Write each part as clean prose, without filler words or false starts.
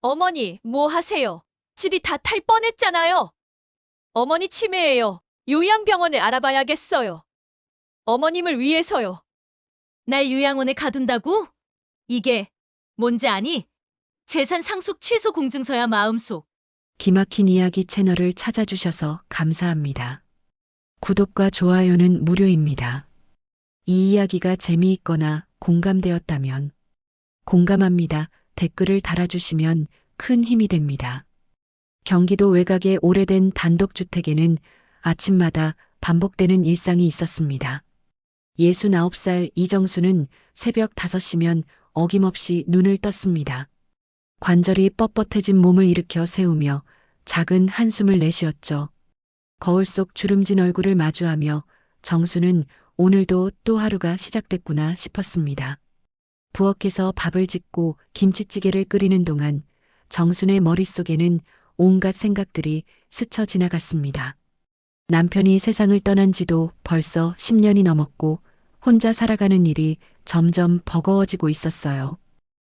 어머니, 뭐 하세요? 집이 다 탈 뻔했잖아요. 어머니 치매예요. 요양병원을 알아봐야겠어요. 어머님을 위해서요. 날 요양원에 가둔다고? 이게 뭔지 아니? 재산 상속 취소 공증서야 마음속. 기막힌 이야기 채널을 찾아주셔서 감사합니다. 구독과 좋아요는 무료입니다. 이 이야기가 재미있거나 공감되었다면 공감합니다. 댓글을 달아주시면 큰 힘이 됩니다. 경기도 외곽의 오래된 단독주택에는 아침마다 반복되는 일상이 있었습니다. 69살 이정수는 새벽 5시면 어김없이 눈을 떴습니다. 관절이 뻣뻣해진 몸을 일으켜 세우며 작은 한숨을 내쉬었죠. 거울 속 주름진 얼굴을 마주하며 정수는 오늘도 또 하루가 시작됐구나 싶었습니다. 부엌에서 밥을 짓고 김치찌개를 끓이는 동안 정순의 머릿속에는 온갖 생각들이 스쳐 지나갔습니다. 남편이 세상을 떠난 지도 벌써 10년이 넘었고 혼자 살아가는 일이 점점 버거워지고 있었어요.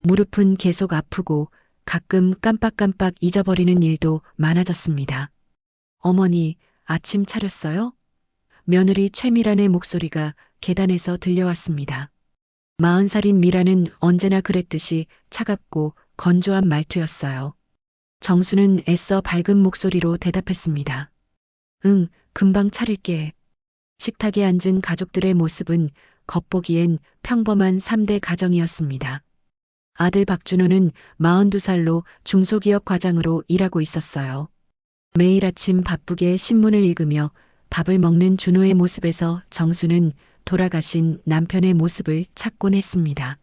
무릎은 계속 아프고 가끔 깜빡깜빡 잊어버리는 일도 많아졌습니다. 어머니, 아침 차렸어요? 며느리 최미란의 목소리가 계단에서 들려왔습니다. 40살인 미라는 언제나 그랬듯이 차갑고 건조한 말투였어요. 정수는 애써 밝은 목소리로 대답했습니다. 응, 금방 차릴게. 식탁에 앉은 가족들의 모습은 겉보기엔 평범한 3대 가정이었습니다. 아들 박준호는 42살로 중소기업 과장으로 일하고 있었어요. 매일 아침 바쁘게 신문을 읽으며 밥을 먹는 준호의 모습에서 정수는 돌아가신 남편의 모습을 찾곤 했습니다.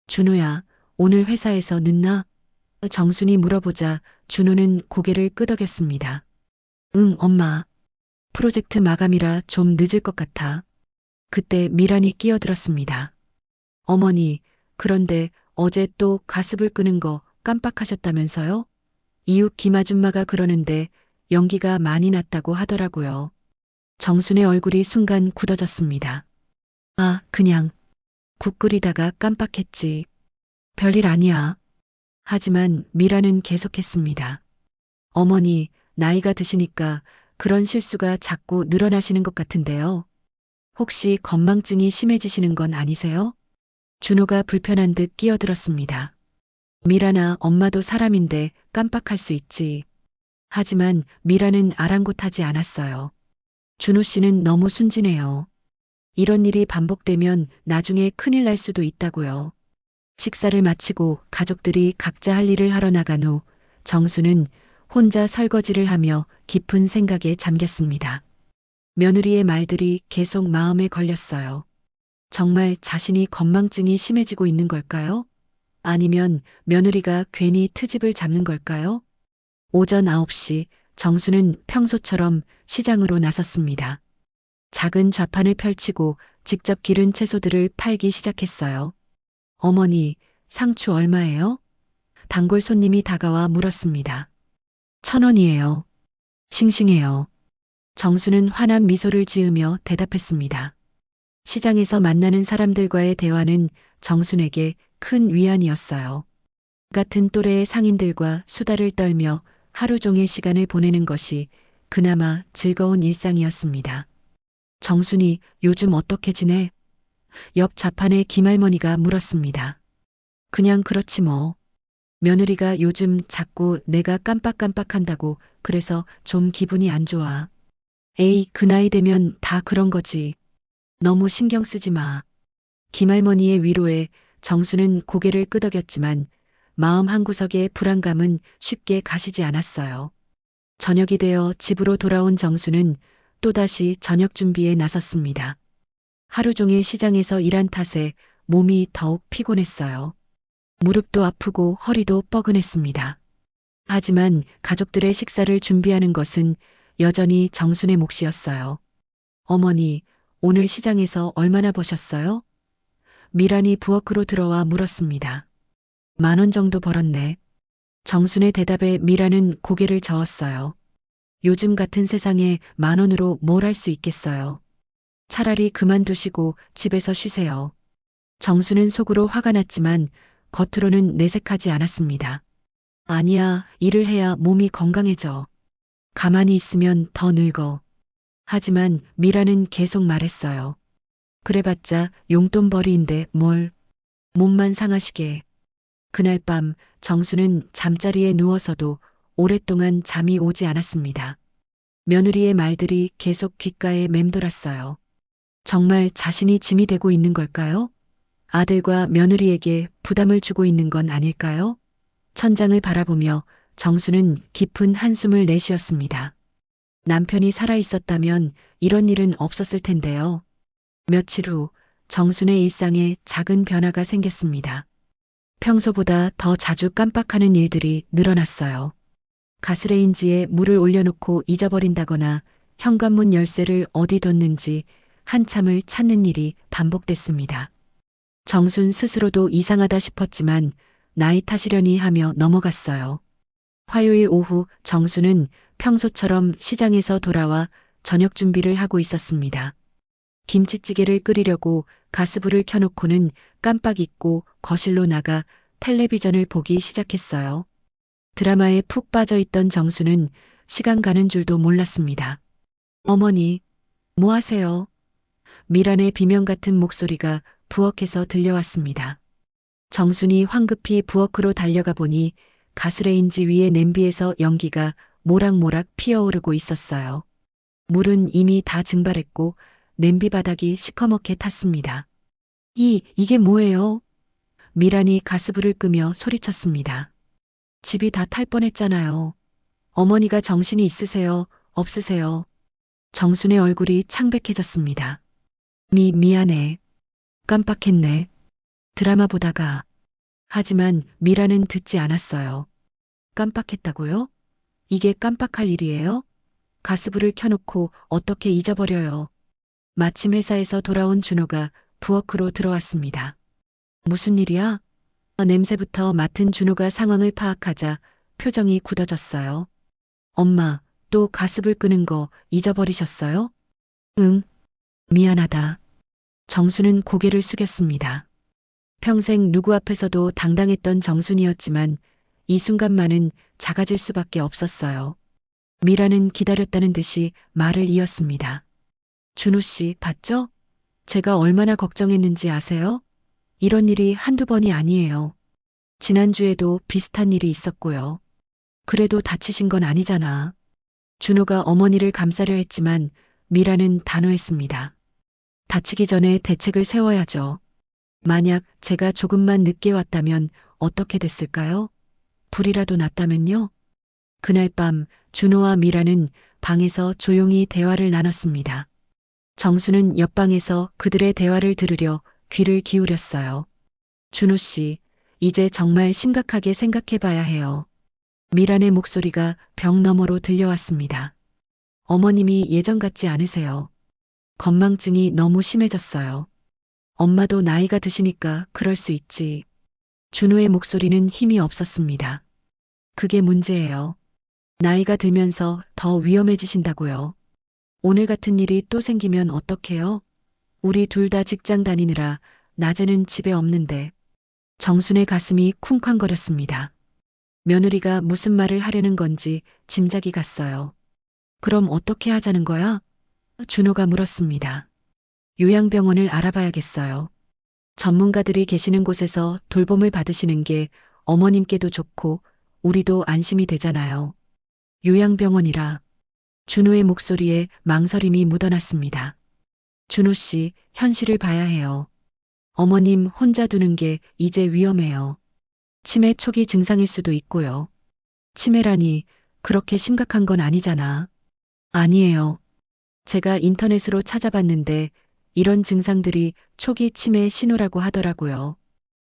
준호야, 오늘 회사에서 늦나? 정순이 물어보자 준호는 고개를 끄덕였습니다. 응, 엄마. 프로젝트 마감이라 좀 늦을 것 같아. 그때 미란이 끼어들었습니다. 어머니, 그런데 어제 또 가습을 끄는 거 깜빡하셨다면서요? 이웃 김아줌마가 그러는데 연기가 많이 났다고 하더라고요. 정순의 얼굴이 순간 굳어졌습니다. 아, 그냥 국 끓이다가 깜빡했지. 별일 아니야. 하지만 미라는 계속했습니다. 어머니, 나이가 드시니까 그런 실수가 자꾸 늘어나시는 것 같은데요. 혹시 건망증이 심해지시는 건 아니세요? 준호가 불편한 듯 끼어들었습니다. 미라나 엄마도 사람인데 깜빡할 수 있지. 하지만 미라는 아랑곳하지 않았어요. 준호 씨는 너무 순진해요. 이런 일이 반복되면 나중에 큰일 날 수도 있다고요. 식사를 마치고 가족들이 각자 할 일을 하러 나간 후 정수는 혼자 설거지를 하며 깊은 생각에 잠겼습니다. 며느리의 말들이 계속 마음에 걸렸어요. 정말 자신이 건망증이 심해지고 있는 걸까요? 아니면 며느리가 괜히 트집을 잡는 걸까요? 오전 9시 정수는 평소처럼 시장으로 나섰습니다. 작은 좌판을 펼치고 직접 기른 채소들을 팔기 시작했어요. 어머니, 상추 얼마예요? 단골 손님이 다가와 물었습니다. 1,000원이에요. 싱싱해요. 정수는 환한 미소를 지으며 대답했습니다. 시장에서 만나는 사람들과의 대화는 정순에게 큰 위안이었어요. 같은 또래의 상인들과 수다를 떨며 하루 종일 시간을 보내는 것이 그나마 즐거운 일상이었습니다. 정순이 요즘 어떻게 지내? 옆 좌판의 김할머니가 물었습니다. 그냥 그렇지 뭐. 며느리가 요즘 자꾸 내가 깜빡깜빡한다고 그래서 좀 기분이 안 좋아. 에이, 그 나이 되면 다 그런 거지. 너무 신경 쓰지 마. 김할머니의 위로에 정수는 고개를 끄덕였지만 마음 한구석의 불안감은 쉽게 가시지 않았어요. 저녁이 되어 집으로 돌아온 정수는 또다시 저녁 준비에 나섰습니다. 하루 종일 시장에서 일한 탓에 몸이 더욱 피곤했어요. 무릎도 아프고 허리도 뻐근했습니다. 하지만 가족들의 식사를 준비하는 것은 여전히 정순의 몫이었어요. 어머니, 오늘 시장에서 얼마나 버셨어요? 미란이 부엌으로 들어와 물었습니다. 10,000원 정도 벌었네. 정순의 대답에 미란은 고개를 저었어요. 요즘 같은 세상에 10,000원으로 뭘 할 수 있겠어요. 차라리 그만두시고 집에서 쉬세요. 정수는 속으로 화가 났지만 겉으로는 내색하지 않았습니다. 아니야, 일을 해야 몸이 건강해져. 가만히 있으면 더 늙어. 하지만 미라는 계속 말했어요. 그래봤자 용돈벌이인데 뭘. 몸만 상하시게. 그날 밤 정수는 잠자리에 누워서도 오랫동안 잠이 오지 않았습니다. 며느리의 말들이 계속 귓가에 맴돌았어요. 정말 자신이 짐이 되고 있는 걸까요? 아들과 며느리에게 부담을 주고 있는 건 아닐까요? 천장을 바라보며 정수는 깊은 한숨을 내쉬었습니다. 남편이 살아 있었다면 이런 일은 없었을 텐데요. 며칠 후 정순의 일상에 작은 변화가 생겼습니다. 평소보다 더 자주 깜빡하는 일들이 늘어났어요. 가스레인지에 물을 올려놓고 잊어버린다거나 현관문 열쇠를 어디 뒀는지 한참을 찾는 일이 반복됐습니다. 정순 스스로도 이상하다 싶었지만 나이 탓이려니 하며 넘어갔어요. 화요일 오후 정수는 평소처럼 시장에서 돌아와 저녁 준비를 하고 있었습니다. 김치찌개를 끓이려고 가스불을 켜놓고는 깜빡 잊고 거실로 나가 텔레비전을 보기 시작했어요. 드라마에 푹 빠져 있던 정수는 시간 가는 줄도 몰랐습니다. 어머니, 뭐 하세요? 미란의 비명 같은 목소리가 부엌에서 들려왔습니다. 정순이 황급히 부엌으로 달려가 보니 가스레인지 위에 냄비에서 연기가 모락모락 피어오르고 있었어요. 물은 이미 다 증발했고 냄비 바닥이 시커멓게 탔습니다. 이게 뭐예요? 미란이 가스불을 끄며 소리쳤습니다. 집이 다 탈 뻔했잖아요. 어머니가 정신이 있으세요? 없으세요? 정순의 얼굴이 창백해졌습니다. 미안해. 깜빡했네. 드라마 보다가. 하지만 미라는 듣지 않았어요. 깜빡했다고요? 이게 깜빡할 일이에요? 가스불을 켜놓고 어떻게 잊어버려요? 마침 회사에서 돌아온 준호가 부엌으로 들어왔습니다. 무슨 일이야? 냄새부터 맡은 준호가 상황을 파악하자 표정이 굳어졌어요. 엄마, 또 가스불 끄는 거 잊어버리셨어요? 응, 미안하다. 정수는 고개를 숙였습니다. 평생 누구 앞에서도 당당했던 정순이었지만 이 순간만은 작아질 수밖에 없었어요. 미라는 기다렸다는 듯이 말을 이었습니다. 준호 씨, 봤죠? 제가 얼마나 걱정했는지 아세요? 이런 일이 한두 번이 아니에요. 지난주에도 비슷한 일이 있었고요. 그래도 다치신 건 아니잖아. 준호가 어머니를 감싸려 했지만 미라는 단호했습니다. 다치기 전에 대책을 세워야죠. 만약 제가 조금만 늦게 왔다면 어떻게 됐을까요? 불이라도 났다면요? 그날 밤 준호와 미라는 방에서 조용히 대화를 나눴습니다. 정수는 옆방에서 그들의 대화를 들으려 귀를 기울였어요. 준호 씨, 이제 정말 심각하게 생각해 봐야 해요. 미란의 목소리가 벽 너머로 들려왔습니다. 어머님이 예전 같지 않으세요. 건망증이 너무 심해졌어요. 엄마도 나이가 드시니까 그럴 수 있지. 준호의 목소리는 힘이 없었습니다. 그게 문제예요. 나이가 들면서 더 위험해지신다고요. 오늘 같은 일이 또 생기면 어떡해요? 우리 둘 다 직장 다니느라 낮에는 집에 없는데. 정순의 가슴이 쿵쾅거렸습니다. 며느리가 무슨 말을 하려는 건지 짐작이 갔어요. 그럼 어떻게 하자는 거야? 준호가 물었습니다. 요양병원을 알아봐야겠어요. 전문가들이 계시는 곳에서 돌봄을 받으시는 게 어머님께도 좋고 우리도 안심이 되잖아요. 요양병원이라. 준호의 목소리에 망설임이 묻어났습니다. 준호 씨, 현실을 봐야 해요. 어머님 혼자 두는 게 이제 위험해요. 치매 초기 증상일 수도 있고요. 치매라니 그렇게 심각한 건 아니잖아. 아니에요. 제가 인터넷으로 찾아봤는데 이런 증상들이 초기 치매 신호라고 하더라고요.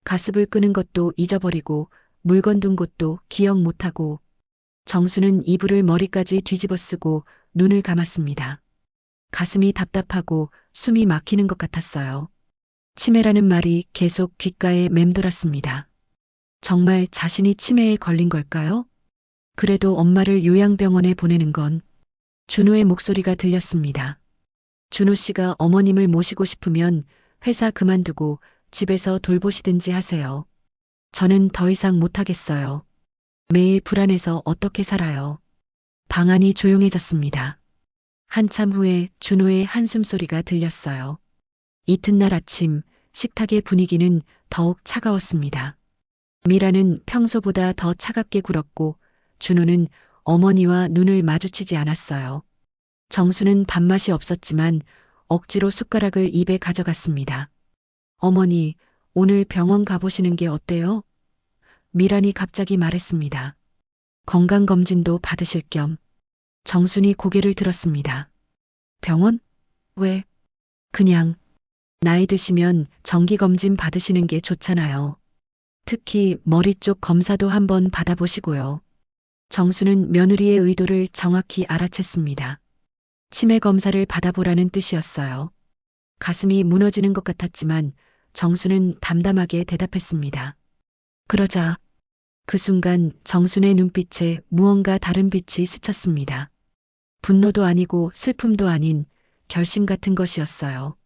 가스불 끄는 것도 잊어버리고 물건 둔 곳도 기억 못하고. 정수는 이불을 머리까지 뒤집어 쓰고 눈을 감았습니다. 가슴이 답답하고 숨이 막히는 것 같았어요. 치매라는 말이 계속 귓가에 맴돌았습니다. 정말 자신이 치매에 걸린 걸까요? 그래도 엄마를 요양병원에 보내는 건. 준호의 목소리가 들렸습니다. 준호 씨가 어머님을 모시고 싶으면 회사 그만두고 집에서 돌보시든지 하세요. 저는 더 이상 못하겠어요. 매일 불안해서 어떻게 살아요. 방 안이 조용해졌습니다. 한참 후에 준호의 한숨소리가 들렸어요. 이튿날 아침 식탁의 분위기는 더욱 차가웠습니다. 미라는 평소보다 더 차갑게 굴었고 준호는 어머니와 눈을 마주치지 않았어요. 정수는 밥맛이 없었지만 억지로 숟가락을 입에 가져갔습니다. 어머니, 오늘 병원 가보시는 게 어때요? 미란이 갑자기 말했습니다. 건강검진도 받으실 겸. 정순이 고개를 들었습니다. 병원? 왜? 그냥 나이 드시면 정기검진 받으시는 게 좋잖아요. 특히 머리 쪽 검사도 한번 받아보시고요. 정수는 며느리의 의도를 정확히 알아챘습니다. 치매 검사를 받아보라는 뜻이었어요. 가슴이 무너지는 것 같았지만 정수는 담담하게 대답했습니다. 그러자 그 순간 정순의 눈빛에 무언가 다른 빛이 스쳤습니다. 분노도 아니고 슬픔도 아닌 결심 같은 것이었어요.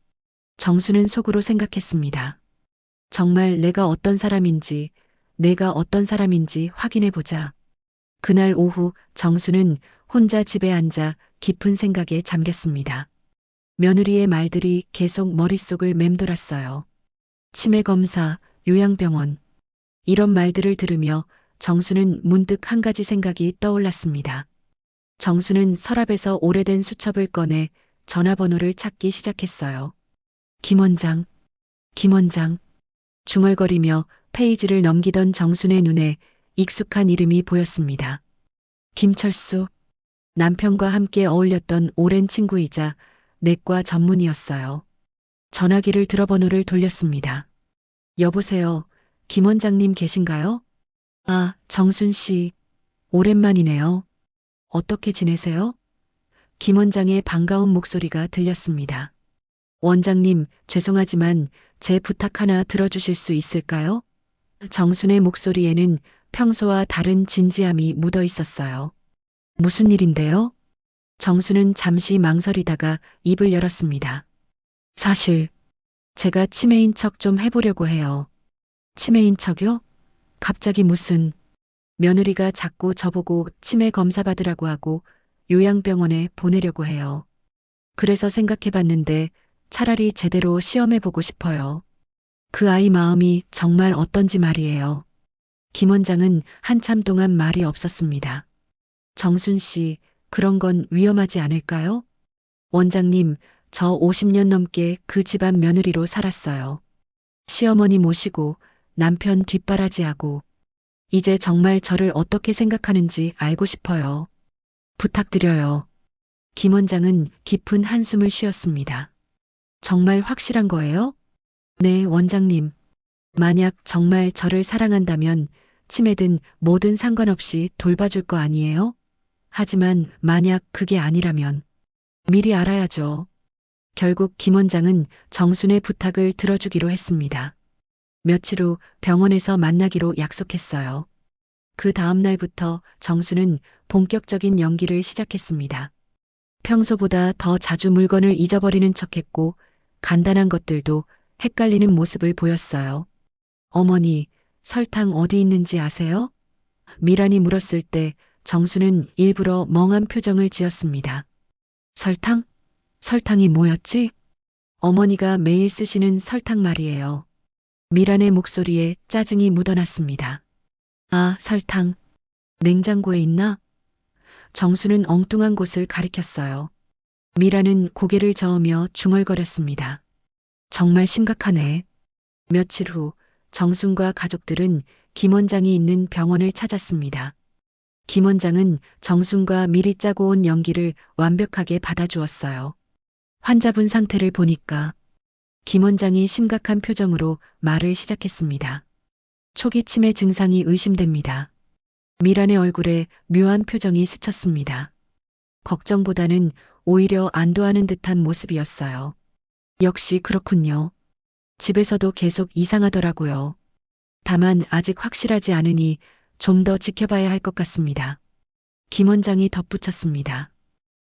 정수는 속으로 생각했습니다. 정말 내가 어떤 사람인지, 내가 어떤 사람인지 확인해 보자. 그날 오후 정수는 혼자 집에 앉아 깊은 생각에 잠겼습니다. 며느리의 말들이 계속 머릿속을 맴돌았어요. 치매 검사, 요양병원. 이런 말들을 들으며 정수는 문득 한 가지 생각이 떠올랐습니다. 정수는 서랍에서 오래된 수첩을 꺼내 전화번호를 찾기 시작했어요. 김 원장, 김 원장. 중얼거리며 페이지를 넘기던 정순의 눈에 익숙한 이름이 보였습니다. 김철수. 남편과 함께 어울렸던 오랜 친구이자 내과 전문의였어요. 전화기를 들어 번호를 돌렸습니다. 여보세요. 김 원장님 계신가요? 아, 정순 씨. 오랜만이네요. 어떻게 지내세요? 김 원장의 반가운 목소리가 들렸습니다. 원장님, 죄송하지만 제 부탁 하나 들어주실 수 있을까요? 정순의 목소리에는 평소와 다른 진지함이 묻어 있었어요. 무슨 일인데요? 정순은 잠시 망설이다가 입을 열었습니다. 사실, 제가 치매인 척 좀 해보려고 해요. 치매인 척요? 갑자기 무슨, 며느리가 자꾸 저보고 치매 검사 받으라고 하고 요양병원에 보내려고 해요. 그래서 생각해봤는데 차라리 제대로 시험해보고 싶어요. 그 아이 마음이 정말 어떤지 말이에요. 김 원장은 한참 동안 말이 없었습니다. 정순 씨, 그런 건 위험하지 않을까요? 원장님, 저 50년 넘게 그 집안 며느리로 살았어요. 시어머니 모시고 남편 뒷바라지하고 이제 정말 저를 어떻게 생각하는지 알고 싶어요. 부탁드려요. 김 원장은 깊은 한숨을 쉬었습니다. 정말 확실한 거예요? 네, 원장님. 만약 정말 저를 사랑한다면 치매든 뭐든 상관없이 돌봐줄 거 아니에요? 하지만 만약 그게 아니라면 미리 알아야죠. 결국 김 원장은 정순의 부탁을 들어주기로 했습니다. 며칠 후 병원에서 만나기로 약속했어요. 그 다음 날부터 정수는 본격적인 연기를 시작했습니다. 평소보다 더 자주 물건을 잊어버리는 척했고 간단한 것들도 헷갈리는 모습을 보였어요. 어머니, 설탕 어디 있는지 아세요? 미란이 물었을 때 정수는 일부러 멍한 표정을 지었습니다. 설탕? 설탕이 뭐였지? 어머니가 매일 쓰시는 설탕 말이에요. 미란의 목소리에 짜증이 묻어났습니다. 아, 설탕. 냉장고에 있나? 정수는 엉뚱한 곳을 가리켰어요. 미란은 고개를 저으며 중얼거렸습니다. 정말 심각하네. 며칠 후 정순과 가족들은 김 원장이 있는 병원을 찾았습니다. 김 원장은 정순과 미리 짜고 온 연기를 완벽하게 받아주었어요. 환자분 상태를 보니까 김 원장이 심각한 표정으로 말을 시작했습니다. 초기 치매 증상이 의심됩니다. 미란의 얼굴에 묘한 표정이 스쳤습니다. 걱정보다는 오히려 안도하는 듯한 모습이었어요. 역시 그렇군요. 집에서도 계속 이상하더라고요. 다만 아직 확실하지 않으니 좀 더 지켜봐야 할 것 같습니다. 김 원장이 덧붙였습니다.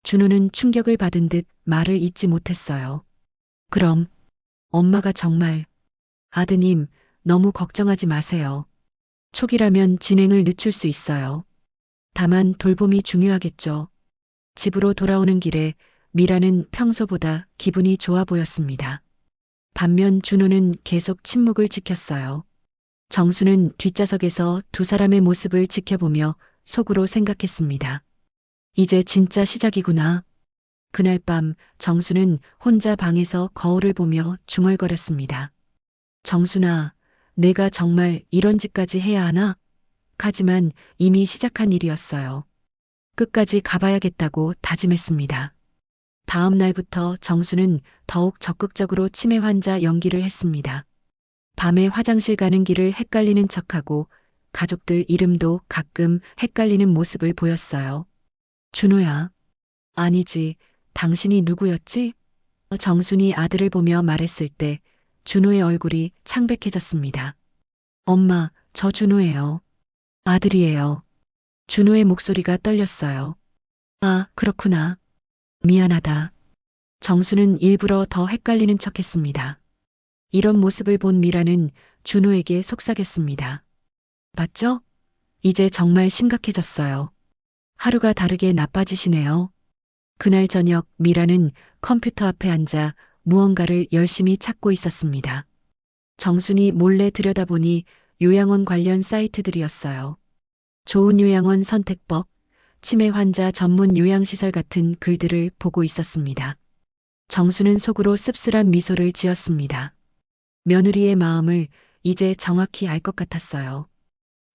준호는 충격을 받은 듯 말을 잇지 못했어요. 그럼 엄마가 정말 아드님 너무 걱정하지 마세요. 초기라면 진행을 늦출 수 있어요. 다만 돌봄이 중요하겠죠. 집으로 돌아오는 길에 미라는 평소보다 기분이 좋아 보였습니다. 반면 준호는 계속 침묵을 지켰어요. 정수는 뒷좌석에서 두 사람의 모습을 지켜보며 속으로 생각했습니다. 이제 진짜 시작이구나. 그날 밤 정수는 혼자 방에서 거울을 보며 중얼거렸습니다. 정순아, 내가 정말 이런 짓까지 해야 하나? 하지만 이미 시작한 일이었어요. 끝까지 가봐야겠다고 다짐했습니다. 다음 날부터 정수는 더욱 적극적으로 치매 환자 연기를 했습니다. 밤에 화장실 가는 길을 헷갈리는 척하고 가족들 이름도 가끔 헷갈리는 모습을 보였어요. 준호야. 아니지, 당신이 누구였지? 정순이 아들을 보며 말했을 때 준호의 얼굴이 창백해졌습니다. 엄마, 저 준호예요. 아들이에요. 준호의 목소리가 떨렸어요. 아, 그렇구나. 미안하다. 정수는 일부러 더 헷갈리는 척했습니다. 이런 모습을 본 미라는 준호에게 속삭였습니다. 맞죠? 이제 정말 심각해졌어요. 하루가 다르게 나빠지시네요. 그날 저녁 미라는 컴퓨터 앞에 앉아 무언가를 열심히 찾고 있었습니다. 정순이 몰래 들여다보니 요양원 관련 사이트들이었어요. 좋은 요양원 선택법, 치매 환자 전문 요양시설 같은 글들을 보고 있었습니다. 정수는 속으로 씁쓸한 미소를 지었습니다. 며느리의 마음을 이제 정확히 알 것 같았어요.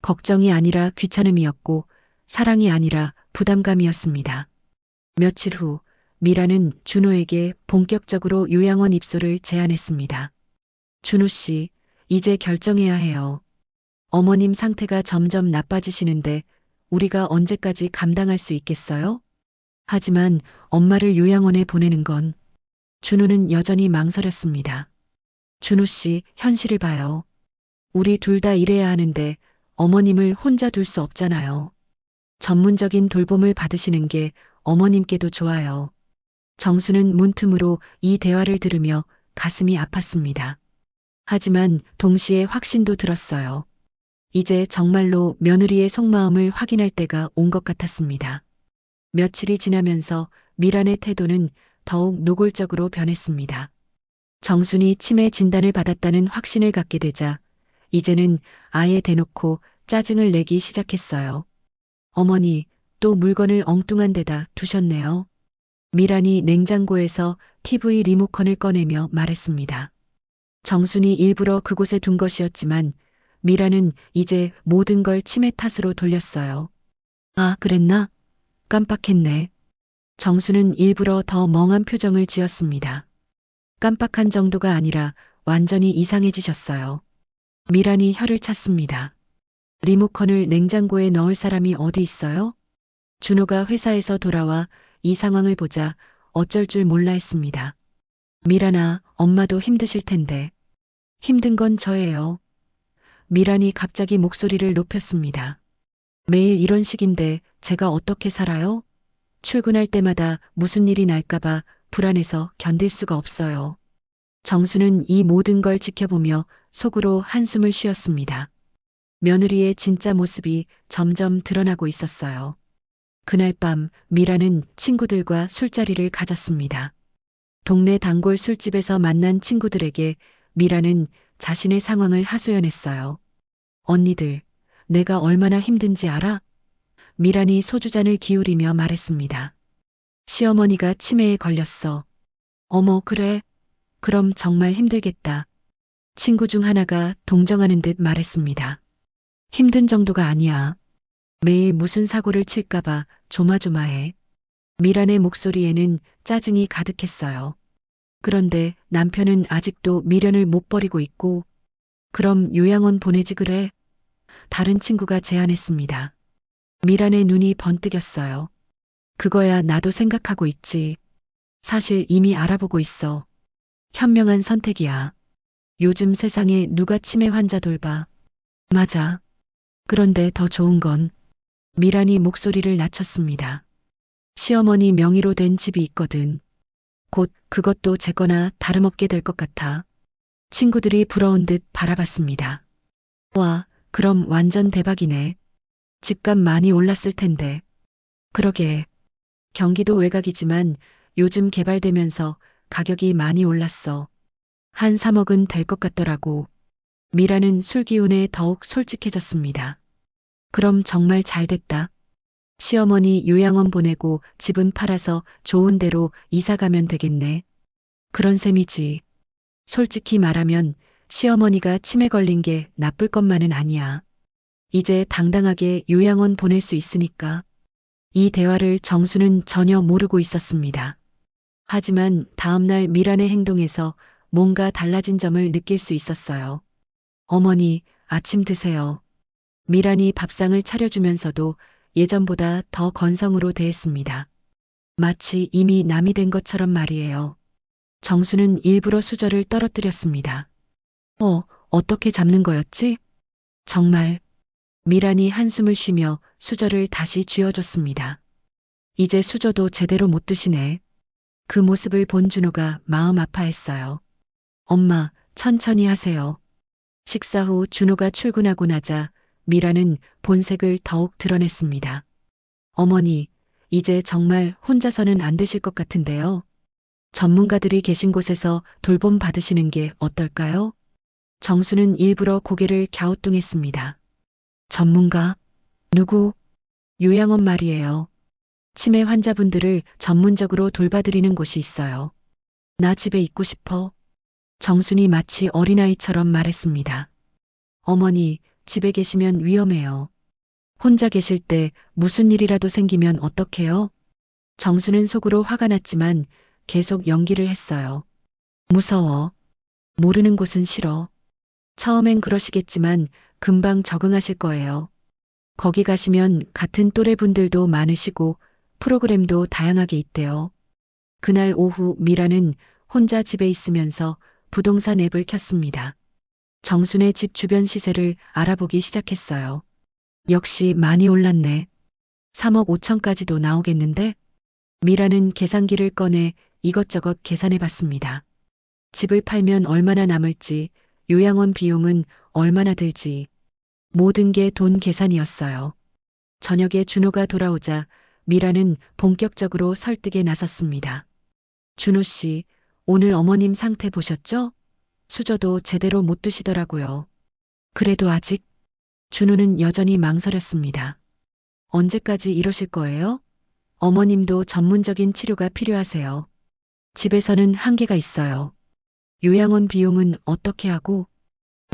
걱정이 아니라 귀찮음이었고 사랑이 아니라 부담감이었습니다. 며칠 후 미라는 준호에게 본격적으로 요양원 입소를 제안했습니다. 준호 씨, 이제 결정해야 해요. 어머님 상태가 점점 나빠지시는데 우리가 언제까지 감당할 수 있겠어요? 하지만 엄마를 요양원에 보내는 건 준호는 여전히 망설였습니다. 준호 씨, 현실을 봐요. 우리 둘 다 일해야 하는데 어머님을 혼자 둘 수 없잖아요. 전문적인 돌봄을 받으시는 게 어머님께도 좋아요. 정수는 문틈으로 이 대화를 들으며 가슴이 아팠습니다. 하지만 동시에 확신도 들었어요. 이제 정말로 며느리의 속마음을 확인할 때가 온 것 같았습니다. 며칠이 지나면서 미란의 태도는 더욱 노골적으로 변했습니다. 정순이 치매 진단을 받았다는 확신을 갖게 되자 이제는 아예 대놓고 짜증을 내기 시작했어요. 어머니, 또 물건을 엉뚱한 데다 두셨네요. 미란이 냉장고에서 TV 리모컨을 꺼내며 말했습니다. 정순이 일부러 그곳에 둔 것이었지만 미라는 이제 모든 걸 치매 탓으로 돌렸어요. 아, 그랬나? 깜빡했네. 정수는 일부러 더 멍한 표정을 지었습니다. 깜빡한 정도가 아니라 완전히 이상해지셨어요. 미란이 혀를 찼습니다. 리모컨을 냉장고에 넣을 사람이 어디 있어요? 준호가 회사에서 돌아와 이 상황을 보자 어쩔 줄 몰라 했습니다. 미란아, 엄마도 힘드실 텐데. 힘든 건 저예요. 미란이 갑자기 목소리를 높였습니다. 매일 이런 식인데 제가 어떻게 살아요? 출근할 때마다 무슨 일이 날까봐 불안해서 견딜 수가 없어요. 정수는 이 모든 걸 지켜보며 속으로 한숨을 쉬었습니다. 며느리의 진짜 모습이 점점 드러나고 있었어요. 그날 밤 미라는 친구들과 술자리를 가졌습니다. 동네 단골 술집에서 만난 친구들에게 미라는 자신의 상황을 하소연했어요. 언니들, 내가 얼마나 힘든지 알아? 미란이 소주잔을 기울이며 말했습니다. 시어머니가 치매에 걸렸어. 어머, 그래? 그럼 정말 힘들겠다. 친구 중 하나가 동정하는 듯 말했습니다. 힘든 정도가 아니야. 매일 무슨 사고를 칠까봐 조마조마해. 미란의 목소리에는 짜증이 가득했어요. 그런데 남편은 아직도 미련을 못 버리고 있고, 그럼 요양원 보내지 그래? 다른 친구가 제안했습니다. 미란의 눈이 번뜩였어요. 그거야 나도 생각하고 있지. 사실 이미 알아보고 있어. 현명한 선택이야. 요즘 세상에 누가 치매 환자 돌봐. 맞아. 그런데 더 좋은 건 미란이 목소리를 낮췄습니다. 시어머니 명의로 된 집이 있거든. 곧 그것도 제 거나 다름없게 될 것 같아. 친구들이 부러운 듯 바라봤습니다. 와, 그럼 완전 대박이네. 집값 많이 올랐을 텐데. 그러게. 경기도 외곽이지만 요즘 개발되면서 가격이 많이 올랐어. 한 3억은 될 것 같더라고. 미라는 술 기운에 더욱 솔직해졌습니다. 그럼 정말 잘 됐다. 시어머니 요양원 보내고 집은 팔아서 좋은 데로 이사 가면 되겠네. 그런 셈이지. 솔직히 말하면 시어머니가 치매 걸린 게 나쁠 것만은 아니야. 이제 당당하게 요양원 보낼 수 있으니까. 이 대화를 정수는 전혀 모르고 있었습니다. 하지만 다음날 미란의 행동에서 뭔가 달라진 점을 느낄 수 있었어요. 어머니, 아침 드세요. 미란이 밥상을 차려주면서도 예전보다 더 건성으로 대했습니다. 마치 이미 남이 된 것처럼 말이에요. 정수는 일부러 수저를 떨어뜨렸습니다. 어떻게 잡는 거였지? 정말. 미란이 한숨을 쉬며 수저를 다시 쥐어줬습니다. 이제 수저도 제대로 못 드시네. 그 모습을 본 준호가 마음 아파했어요. 엄마, 천천히 하세요. 식사 후 준호가 출근하고 나자 미라는 본색을 더욱 드러냈습니다. 어머니, 이제 정말 혼자서는 안 되실 것 같은데요. 전문가들이 계신 곳에서 돌봄 받으시는 게 어떨까요? 정수는 일부러 고개를 갸우뚱했습니다. 전문가? 누구? 요양원 말이에요. 치매 환자분들을 전문적으로 돌봐드리는 곳이 있어요. 나 집에 있고 싶어. 정순이 마치 어린아이처럼 말했습니다. 어머니, 집에 계시면 위험해요. 혼자 계실 때 무슨 일이라도 생기면 어떡해요? 정수는 속으로 화가 났지만 계속 연기를 했어요. 무서워. 모르는 곳은 싫어. 처음엔 그러시겠지만 금방 적응하실 거예요. 거기 가시면 같은 또래 분들도 많으시고 프로그램도 다양하게 있대요. 그날 오후 미라는 혼자 집에 있으면서 부동산 앱을 켰습니다. 정순의 집 주변 시세를 알아보기 시작했어요. 역시 많이 올랐네. 3억 5천까지도 나오겠는데? 미라는 계산기를 꺼내 이것저것 계산해 봤습니다. 집을 팔면 얼마나 남을지, 요양원 비용은 얼마나 들지. 모든 게 돈 계산이었어요. 저녁에 준호가 돌아오자 미라는 본격적으로 설득에 나섰습니다. 준호 씨, 오늘 어머님 상태 보셨죠? 수저도 제대로 못 드시더라고요. 그래도 아직 준호는 여전히 망설였습니다. 언제까지 이러실 거예요? 어머님도 전문적인 치료가 필요하세요. 집에서는 한계가 있어요. 요양원 비용은 어떻게 하고?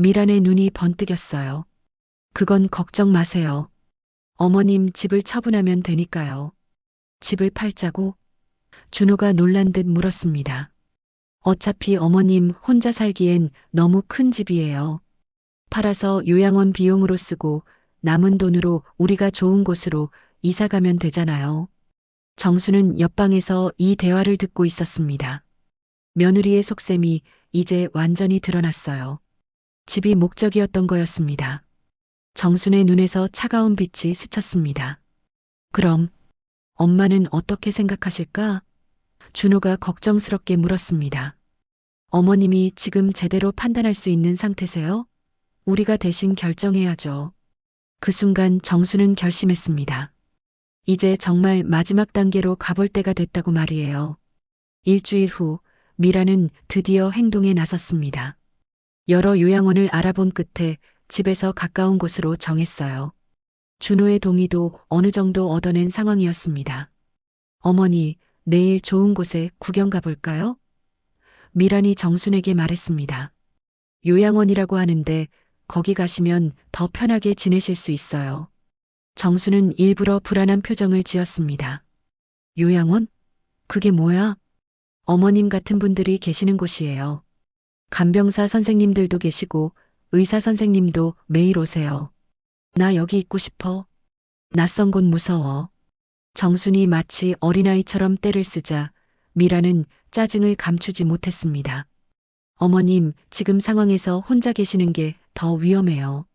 미란의 눈이 번뜩였어요. 그건 걱정 마세요. 어머님 집을 처분하면 되니까요. 집을 팔자고? 준호가 놀란 듯 물었습니다. 어차피 어머님 혼자 살기엔 너무 큰 집이에요. 팔아서 요양원 비용으로 쓰고 남은 돈으로 우리가 좋은 곳으로 이사 가면 되잖아요. 정수는 옆방에서 이 대화를 듣고 있었습니다. 며느리의 속셈이 이제 완전히 드러났어요. 집이 목적이었던 거였습니다. 정순의 눈에서 차가운 빛이 스쳤습니다. 그럼 엄마는 어떻게 생각하실까? 준호가 걱정스럽게 물었습니다. 어머님이 지금 제대로 판단할 수 있는 상태세요? 우리가 대신 결정해야죠. 그 순간 정수는 결심했습니다. 이제 정말 마지막 단계로 가볼 때가 됐다고 말이에요. 일주일 후 미라는 드디어 행동에 나섰습니다. 여러 요양원을 알아본 끝에 집에서 가까운 곳으로 정했어요. 준호의 동의도 어느 정도 얻어낸 상황이었습니다. 어머니, 내일 좋은 곳에 구경 가볼까요? 미란이 정순에게 말했습니다. 요양원이라고 하는데 거기 가시면 더 편하게 지내실 수 있어요. 정수는 일부러 불안한 표정을 지었습니다. 요양원? 그게 뭐야? 어머님 같은 분들이 계시는 곳이에요. 간병사 선생님들도 계시고 의사 선생님도 매일 오세요. 나 여기 있고 싶어. 낯선 곳 무서워. 정순이 마치 어린아이처럼 떼를 쓰자 미라는 짜증을 감추지 못했습니다. 어머님, 지금 상황에서 혼자 계시는 게 더 위험해요.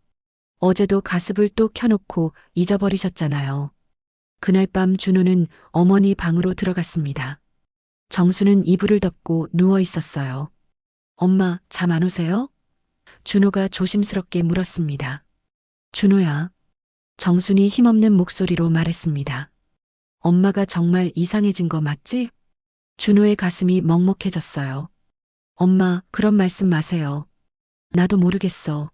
어제도 가습을 또 켜놓고 잊어버리셨잖아요. 그날 밤 준호는 어머니 방으로 들어갔습니다. 정수는 이불을 덮고 누워 있었어요. 엄마, 잠 안 오세요? 준호가 조심스럽게 물었습니다. 준호야. 정순이 힘없는 목소리로 말했습니다. 엄마가 정말 이상해진 거 맞지? 준호의 가슴이 먹먹해졌어요. 엄마, 그런 말씀 마세요. 나도 모르겠어.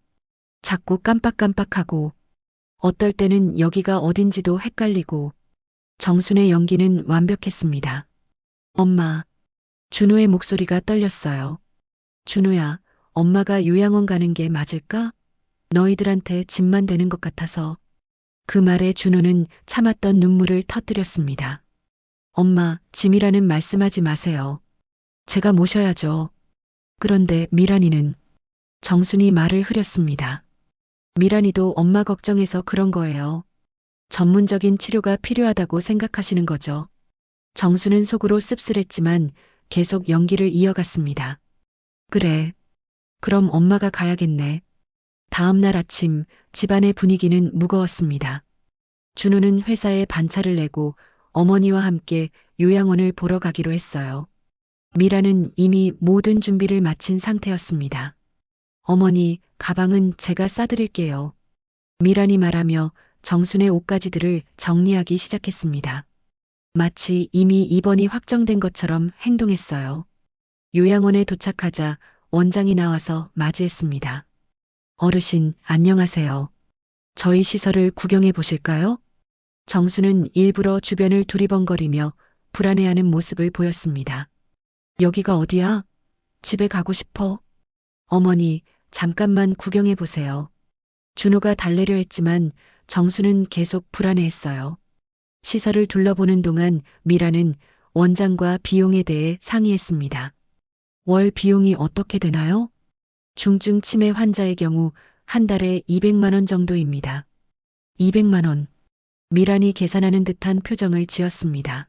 자꾸 깜빡깜빡하고, 어떨 때는 여기가 어딘지도 헷갈리고, 정순의 연기는 완벽했습니다. 엄마, 준호의 목소리가 떨렸어요. 준호야, 엄마가 요양원 가는 게 맞을까? 너희들한테 짐만 되는 것 같아서. 그 말에 준호는 참았던 눈물을 터뜨렸습니다. 엄마, 짐이라는 말씀하지 마세요. 제가 모셔야죠. 그런데 미란이는 정순이 말을 흐렸습니다. 미란이도 엄마 걱정해서 그런 거예요. 전문적인 치료가 필요하다고 생각하시는 거죠. 정수는 속으로 씁쓸했지만 계속 연기를 이어갔습니다. 그래. 그럼 엄마가 가야겠네. 다음 날 아침 집안의 분위기는 무거웠습니다. 준호는 회사에 반차를 내고 어머니와 함께 요양원을 보러 가기로 했어요. 미라는 이미 모든 준비를 마친 상태였습니다. 어머니, 가방은 제가 싸드릴게요. 미란이 말하며 정순의 옷가지들을 정리하기 시작했습니다. 마치 이미 입원이 확정된 것처럼 행동했어요. 요양원에 도착하자 원장이 나와서 맞이했습니다. 어르신, 안녕하세요. 저희 시설을 구경해 보실까요? 정수는 일부러 주변을 두리번거리며 불안해하는 모습을 보였습니다. 여기가 어디야? 집에 가고 싶어. 어머니, 잠깐만 구경해 보세요. 준호가 달래려 했지만 정수는 계속 불안해했어요. 시설을 둘러보는 동안 미라는 원장과 비용에 대해 상의했습니다. 월 비용이 어떻게 되나요? 중증 치매 환자의 경우 한 달에 200만 원 정도입니다. 200만 원. 미란이 계산하는 듯한 표정을 지었습니다.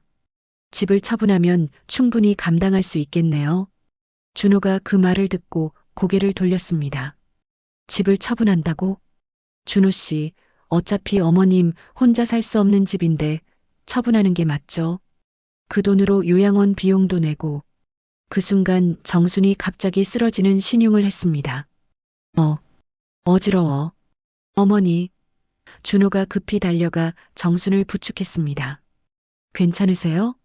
집을 처분하면 충분히 감당할 수 있겠네요. 준호가 그 말을 듣고 고개를 돌렸습니다. 집을 처분한다고? 준호 씨, 어차피 어머님 혼자 살 수 없는 집인데 처분하는 게 맞죠. 그 돈으로 요양원 비용도 내고. 그 순간 정순이 갑자기 쓰러지는 신용을 했습니다. 어지러워. 어머니. 준호가 급히 달려가 정순을 부축했습니다. 괜찮으세요?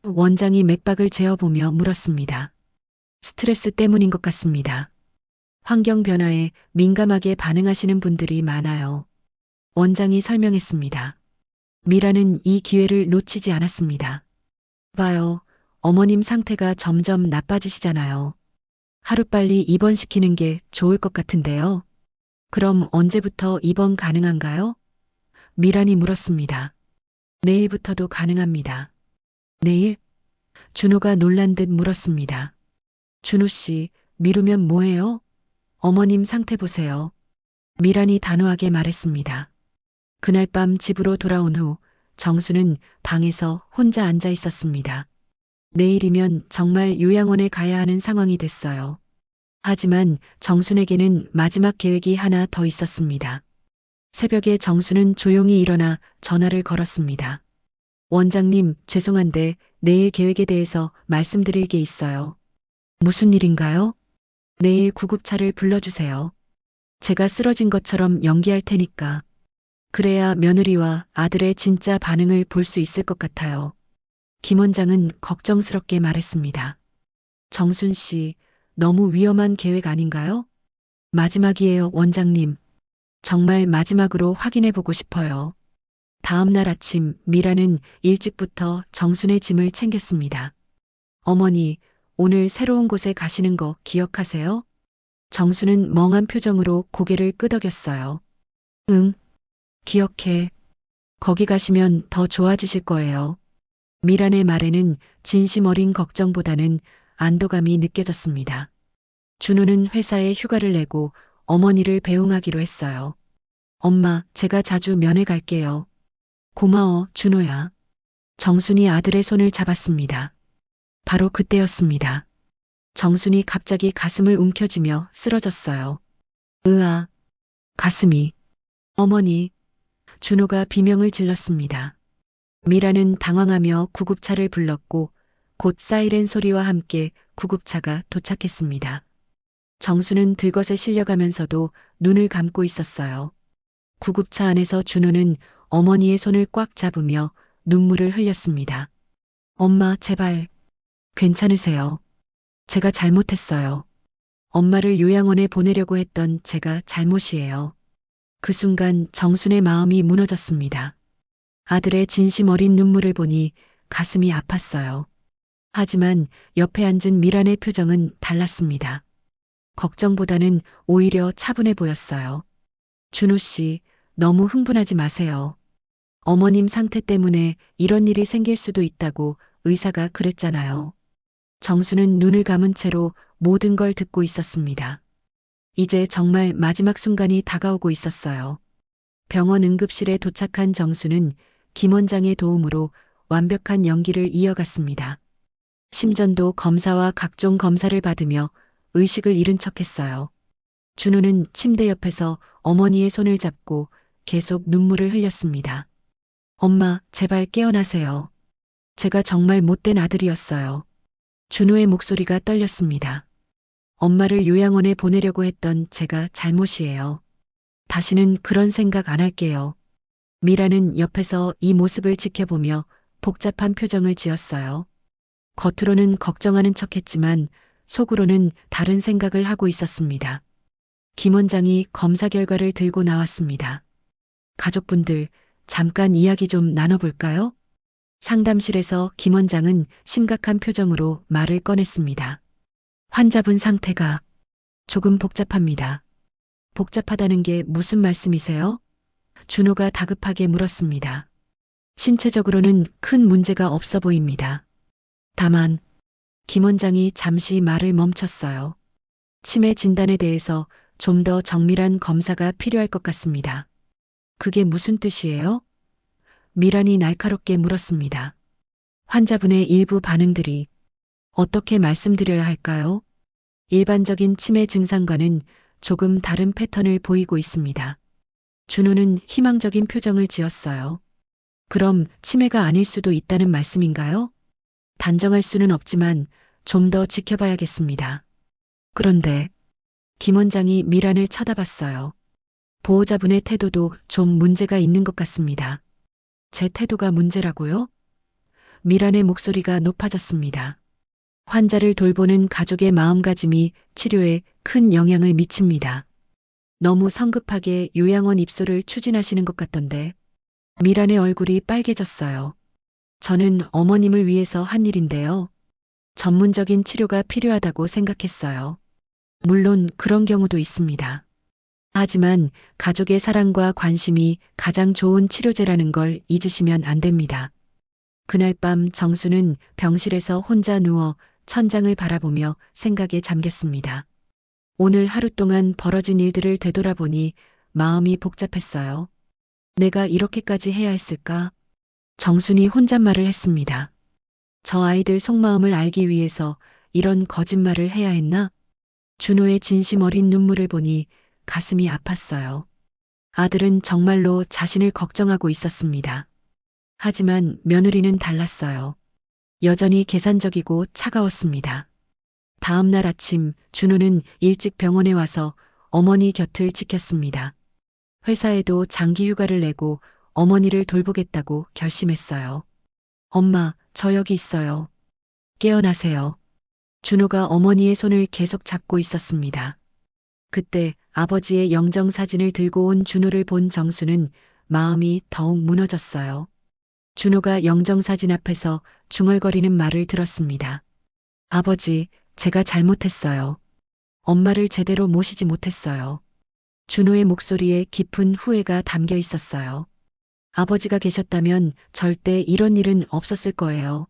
원장이 맥박을 재어보며 물었습니다. 스트레스 때문인 것 같습니다. 환경 변화에 민감하게 반응하시는 분들이 많아요. 원장이 설명했습니다. 미라는 이 기회를 놓치지 않았습니다. 봐요. 어머님 상태가 점점 나빠지시잖아요. 하루빨리 입원시키는 게 좋을 것 같은데요. 그럼 언제부터 입원 가능한가요? 미란이 물었습니다. 내일부터도 가능합니다. 내일? 준호가 놀란 듯 물었습니다. 준호 씨, 미루면 뭐해요? 어머님 상태 보세요. 미란이 단호하게 말했습니다. 그날 밤 집으로 돌아온 후 정수는 방에서 혼자 앉아 있었습니다. 내일이면 정말 요양원에 가야 하는 상황이 됐어요. 하지만 정순에게는 마지막 계획이 하나 더 있었습니다. 새벽에 정순은 조용히 일어나 전화를 걸었습니다. 원장님, 죄송한데 내일 계획에 대해서 말씀드릴 게 있어요. 무슨 일인가요? 내일 구급차를 불러주세요. 제가 쓰러진 것처럼 연기할 테니까. 그래야 며느리와 아들의 진짜 반응을 볼 수 있을 것 같아요. 김 원장은 걱정스럽게 말했습니다. 정순 씨, 너무 위험한 계획 아닌가요? 마지막이에요, 원장님. 정말 마지막으로 확인해 보고 싶어요. 다음 날 아침 미라는 일찍부터 정순의 짐을 챙겼습니다. 어머니, 오늘 새로운 곳에 가시는 거 기억하세요? 정순은 멍한 표정으로 고개를 끄덕였어요. 응, 기억해. 거기 가시면 더 좋아지실 거예요. 미란의 말에는 진심 어린 걱정보다는 안도감이 느껴졌습니다. 준호는 회사에 휴가를 내고 어머니를 배웅하기로 했어요. 엄마, 제가 자주 면회 갈게요. 고마워, 준호야. 정순이 아들의 손을 잡았습니다. 바로 그때였습니다. 정순이 갑자기 가슴을 움켜쥐며 쓰러졌어요. 으아, 가슴이. 어머니. 준호가 비명을 질렀습니다. 미라는 당황하며 구급차를 불렀고 곧 사이렌 소리와 함께 구급차가 도착했습니다. 정수는 들것에 실려가면서도 눈을 감고 있었어요. 구급차 안에서 준호는 어머니의 손을 꽉 잡으며 눈물을 흘렸습니다. 엄마, 제발. 괜찮으세요? 제가 잘못했어요. 엄마를 요양원에 보내려고 했던 제가 잘못이에요. 그 순간 정순의 마음이 무너졌습니다. 아들의 진심 어린 눈물을 보니 가슴이 아팠어요. 하지만 옆에 앉은 미란의 표정은 달랐습니다. 걱정보다는 오히려 차분해 보였어요. 준호 씨, 너무 흥분하지 마세요. 어머님 상태 때문에 이런 일이 생길 수도 있다고 의사가 그랬잖아요. 정수는 눈을 감은 채로 모든 걸 듣고 있었습니다. 이제 정말 마지막 순간이 다가오고 있었어요. 병원 응급실에 도착한 정수는 김 원장의 도움으로 완벽한 연기를 이어갔습니다. 심전도 검사와 각종 검사를 받으며 의식을 잃은 척했어요. 준호는 침대 옆에서 어머니의 손을 잡고 계속 눈물을 흘렸습니다. 엄마, 제발 깨어나세요. 제가 정말 못된 아들이었어요. 준호의 목소리가 떨렸습니다. 엄마를 요양원에 보내려고 했던 제가 잘못이에요. 다시는 그런 생각 안 할게요. 미라는 옆에서 이 모습을 지켜보며 복잡한 표정을 지었어요. 겉으로는 걱정하는 척했지만 속으로는 다른 생각을 하고 있었습니다. 김 원장이 검사 결과를 들고 나왔습니다. 가족분들, 잠깐 이야기 좀 나눠볼까요? 상담실에서 김 원장은 심각한 표정으로 말을 꺼냈습니다. 환자분 상태가 조금 복잡합니다. 복잡하다는 게 무슨 말씀이세요? 준호가 다급하게 물었습니다. 신체적으로는 큰 문제가 없어 보입니다. 다만, 김 원장이 잠시 말을 멈췄어요. 치매 진단에 대해서 좀 더 정밀한 검사가 필요할 것 같습니다. 그게 무슨 뜻이에요? 미란이 날카롭게 물었습니다. 환자분의 일부 반응들이 어떻게 말씀드려야 할까요? 일반적인 치매 증상과는 조금 다른 패턴을 보이고 있습니다. 준호는 희망적인 표정을 지었어요. 그럼 치매가 아닐 수도 있다는 말씀인가요? 단정할 수는 없지만 좀 더 지켜봐야겠습니다. 그런데 김 원장이 미란을 쳐다봤어요. 보호자분의 태도도 좀 문제가 있는 것 같습니다. 제 태도가 문제라고요? 미란의 목소리가 높아졌습니다. 환자를 돌보는 가족의 마음가짐이 치료에 큰 영향을 미칩니다. 너무 성급하게 요양원 입소를 추진하시는 것 같던데. 미란의 얼굴이 빨개졌어요. 저는 어머님을 위해서 한 일인데요. 전문적인 치료가 필요하다고 생각했어요. 물론 그런 경우도 있습니다. 하지만 가족의 사랑과 관심이 가장 좋은 치료제라는 걸 잊으시면 안 됩니다. 그날 밤 정수는 병실에서 혼자 누워 천장을 바라보며 생각에 잠겼습니다. 오늘 하루 동안 벌어진 일들을 되돌아보니 마음이 복잡했어요. 내가 이렇게까지 해야 했을까? 정순이 혼잣말을 했습니다. 저 아이들 속마음을 알기 위해서 이런 거짓말을 해야 했나? 준호의 진심 어린 눈물을 보니 가슴이 아팠어요. 아들은 정말로 자신을 걱정하고 있었습니다. 하지만 며느리는 달랐어요. 여전히 계산적이고 차가웠습니다. 다음 날 아침 준호는 일찍 병원에 와서 어머니 곁을 지켰습니다. 회사에도 장기 휴가를 내고 어머니를 돌보겠다고 결심했어요. 엄마, 저 여기 있어요. 깨어나세요. 준호가 어머니의 손을 계속 잡고 있었습니다. 그때 아버지의 영정사진을 들고 온 준호를 본 정수는 마음이 더욱 무너졌어요. 준호가 영정사진 앞에서 중얼거리는 말을 들었습니다. 아버지, 제가 잘못했어요. 엄마를 제대로 모시지 못했어요. 준호의 목소리에 깊은 후회가 담겨 있었어요. 아버지가 계셨다면 절대 이런 일은 없었을 거예요.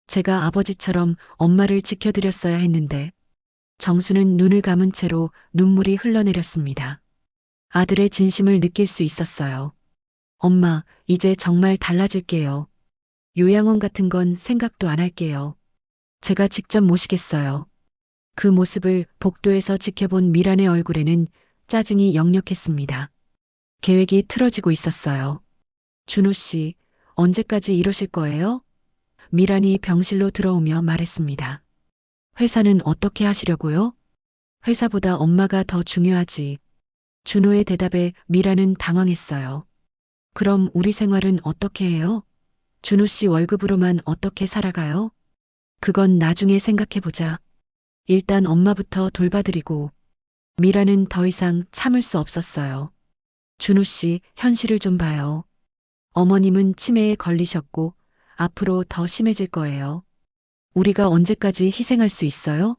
제가 아버지처럼 엄마를 지켜드렸어야 했는데. 정수는 눈을 감은 채로 눈물이 흘러내렸습니다. 아들의 진심을 느낄 수 있었어요. 엄마, 이제 정말 달라질게요. 요양원 같은 건 생각도 안 할게요. 제가 직접 모시겠어요. 그 모습을 복도에서 지켜본 미란의 얼굴에는 짜증이 역력했습니다. 계획이 틀어지고 있었어요. 준호 씨, 언제까지 이러실 거예요? 미란이 병실로 들어오며 말했습니다. 회사는 어떻게 하시려고요? 회사보다 엄마가 더 중요하지. 준호의 대답에 미라는 당황했어요. 그럼 우리 생활은 어떻게 해요? 준호 씨 월급으로만 어떻게 살아가요? 그건 나중에 생각해보자. 일단 엄마부터 돌봐드리고. 미라는 더 이상 참을 수 없었어요. 준호 씨, 현실을 좀 봐요. 어머님은 치매에 걸리셨고 앞으로 더 심해질 거예요. 우리가 언제까지 희생할 수 있어요?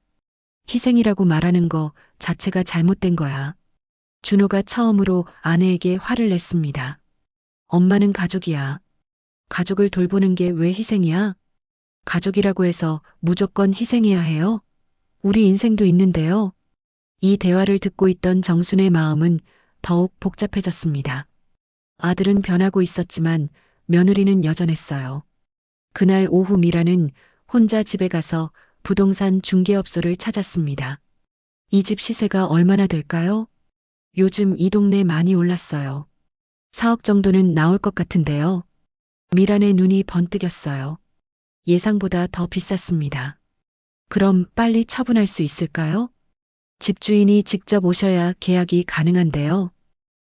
희생이라고 말하는 거 자체가 잘못된 거야. 준호가 처음으로 아내에게 화를 냈습니다. 엄마는 가족이야. 가족을 돌보는 게 왜 희생이야? 가족이라고 해서 무조건 희생해야 해요? 우리 인생도 있는데요. 이 대화를 듣고 있던 정순의 마음은 더욱 복잡해졌습니다. 아들은 변하고 있었지만 며느리는 여전했어요. 그날 오후 미라는 혼자 집에 가서 부동산 중개업소를 찾았습니다. 이 집 시세가 얼마나 될까요? 요즘 이 동네 많이 올랐어요. 4억 정도는 나올 것 같은데요. 미란의 눈이 번뜩였어요. 예상보다 더 비쌌습니다. 그럼 빨리 처분할 수 있을까요? 집주인이 직접 오셔야 계약이 가능한데요.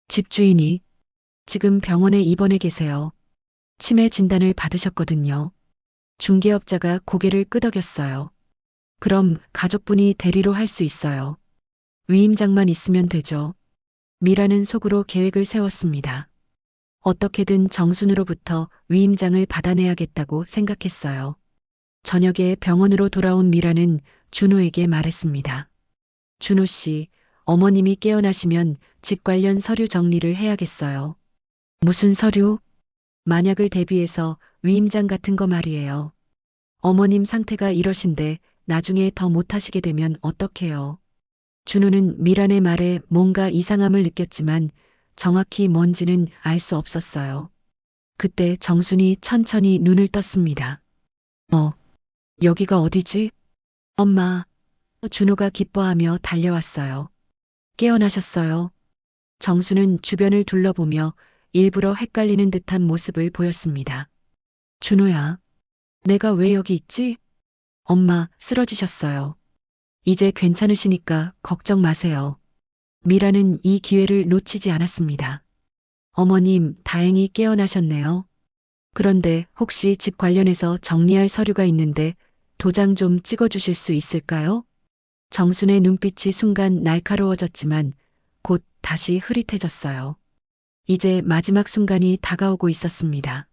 집주인이 지금 병원에 입원해 계세요. 치매 진단을 받으셨거든요. 중개업자가 고개를 끄덕였어요. 그럼 가족분이 대리로 할 수 있어요. 위임장만 있으면 되죠. 미라는 속으로 계획을 세웠습니다. 어떻게든 정순으로부터 위임장을 받아내야겠다고 생각했어요. 저녁에 병원으로 돌아온 미라는 준호에게 말했습니다. 준호 씨, 어머님이 깨어나시면 집 관련 서류 정리를 해야겠어요. 무슨 서류? 만약을 대비해서 위임장 같은 거 말이에요. 어머님 상태가 이러신데 나중에 더 못하시게 되면 어떡해요? 준호는 미란의 말에 뭔가 이상함을 느꼈지만 정확히 뭔지는 알 수 없었어요. 그때 정순이 천천히 눈을 떴습니다. 여기가 어디지? 엄마. 준호가 기뻐하며 달려왔어요. 깨어나셨어요. 정수는 주변을 둘러보며 일부러 헷갈리는 듯한 모습을 보였습니다. 준호야, 내가 왜 여기 있지? 엄마, 쓰러지셨어요. 이제 괜찮으시니까 걱정 마세요. 미라는 이 기회를 놓치지 않았습니다. 어머님, 다행히 깨어나셨네요. 그런데 혹시 집 관련해서 정리할 서류가 있는데 도장 좀 찍어주실 수 있을까요? 정순의 눈빛이 순간 날카로워졌지만 곧 다시 흐릿해졌어요. 이제 마지막 순간이 다가오고 있었습니다.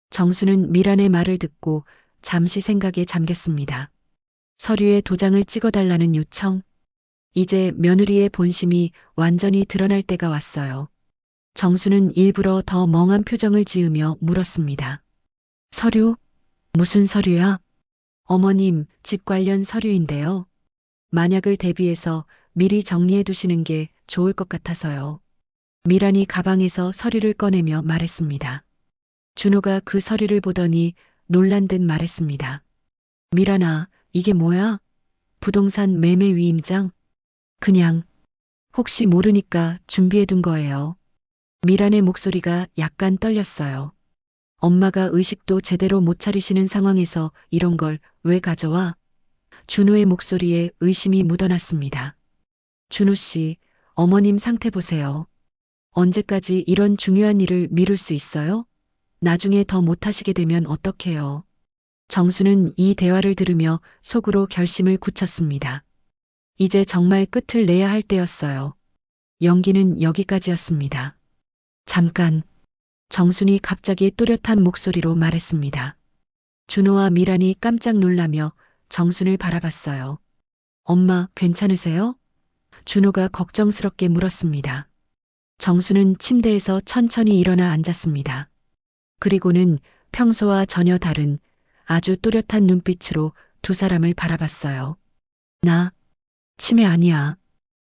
정순은 미란의 말을 듣고 잠시 생각에 잠겼습니다. 서류에 도장을 찍어달라는 요청. 이제 며느리의 본심이 완전히 드러날 때가 왔어요. 정수는 일부러 더 멍한 표정을 지으며 물었습니다. 서류? 무슨 서류야? 어머님, 집 관련 서류인데요. 만약을 대비해서 미리 정리해 두시는 게 좋을 것 같아서요. 미란이 가방에서 서류를 꺼내며 말했습니다. 준호가 그 서류를 보더니 놀란 듯 말했습니다. 미란아, 이게 뭐야? 부동산 매매 위임장? 그냥 혹시 모르니까 준비해 둔 거예요. 미란의 목소리가 약간 떨렸어요. 엄마가 의식도 제대로 못 차리시는 상황에서 이런 걸 왜 가져와? 준호의 목소리에 의심이 묻어났습니다. 준호 씨, 어머님 상태 보세요. 언제까지 이런 중요한 일을 미룰 수 있어요? 나중에 더 못하시게 되면 어떡해요? 정수는 이 대화를 들으며 속으로 결심을 굳혔습니다. 이제 정말 끝을 내야 할 때였어요. 연기는 여기까지였습니다. 잠깐. 정순이 갑자기 또렷한 목소리로 말했습니다. 준호와 미란이 깜짝 놀라며 정순을 바라봤어요. 엄마, 괜찮으세요? 준호가 걱정스럽게 물었습니다. 정순은 침대에서 천천히 일어나 앉았습니다. 그리고는 평소와 전혀 다른 아주 또렷한 눈빛으로 두 사람을 바라봤어요. 나 치매 아니야.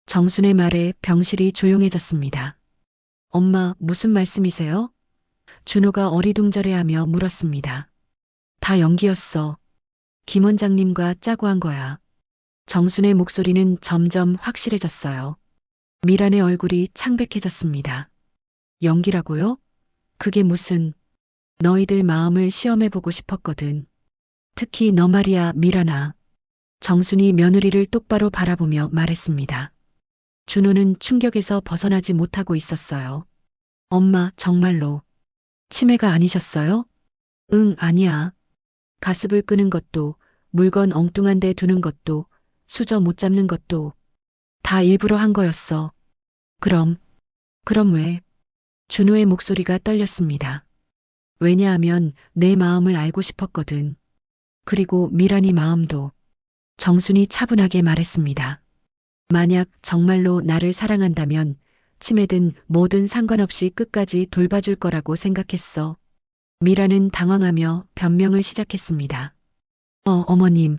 정순의 말에 병실이 조용해졌습니다. 엄마, 무슨 말씀이세요? 준호가 어리둥절해하며 물었습니다. 다 연기였어. 김 원장님과 짜고 한 거야. 정순의 목소리는 점점 확실해졌어요. 미란의 얼굴이 창백해졌습니다. 연기라고요? 그게 무슨... 너희들 마음을 시험해보고 싶었거든. 특히 너 말이야, 미란아. 정순이 며느리를 똑바로 바라보며 말했습니다. 준호는 충격에서 벗어나지 못하고 있었어요. 엄마, 정말로 치매가 아니셨어요? 응, 아니야. 가습을 끄는 것도, 물건 엉뚱한 데 두는 것도, 수저 못 잡는 것도 다 일부러 한 거였어. 그럼 왜? 준호의 목소리가 떨렸습니다. 왜냐하면 내 마음을 알고 싶었거든. 그리고 미란이 마음도. 정순이 차분하게 말했습니다. 만약 정말로 나를 사랑한다면 치매든 뭐든 상관없이 끝까지 돌봐줄 거라고 생각했어. 미라는 당황하며 변명을 시작했습니다. 어머님.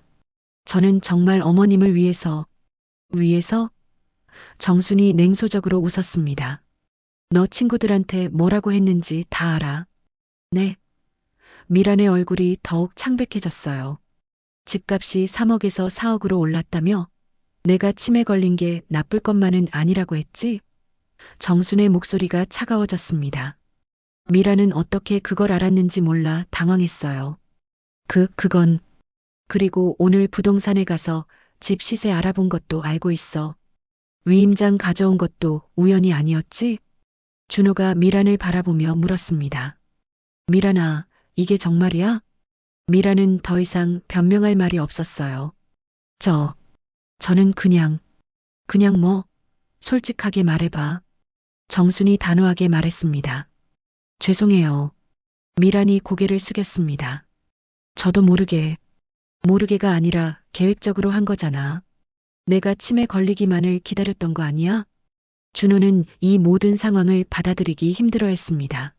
저는 정말 어머님을 위해서. 위해서? 정순이 냉소적으로 웃었습니다. 너 친구들한테 뭐라고 했는지 다 알아. 네. 미란의 얼굴이 더욱 창백해졌어요. 집값이 3억에서 4억으로 올랐다며? 내가 치매 걸린 게 나쁠 것만은 아니라고 했지? 정순의 목소리가 차가워졌습니다. 미라는 어떻게 그걸 알았는지 몰라 당황했어요. 그건. 그리고 오늘 부동산에 가서 집 시세 알아본 것도 알고 있어. 위임장 가져온 것도 우연이 아니었지? 준호가 미란을 바라보며 물었습니다. 미란아, 이게 정말이야? 미란은 더 이상 변명할 말이 없었어요. 저는 그냥 뭐, 솔직하게 말해봐. 정순이 단호하게 말했습니다. 죄송해요. 미란이 고개를 숙였습니다. 저도 모르게가 아니라 계획적으로 한 거잖아. 내가 치매 걸리기만을 기다렸던 거 아니야? 준호는 이 모든 상황을 받아들이기 힘들어했습니다.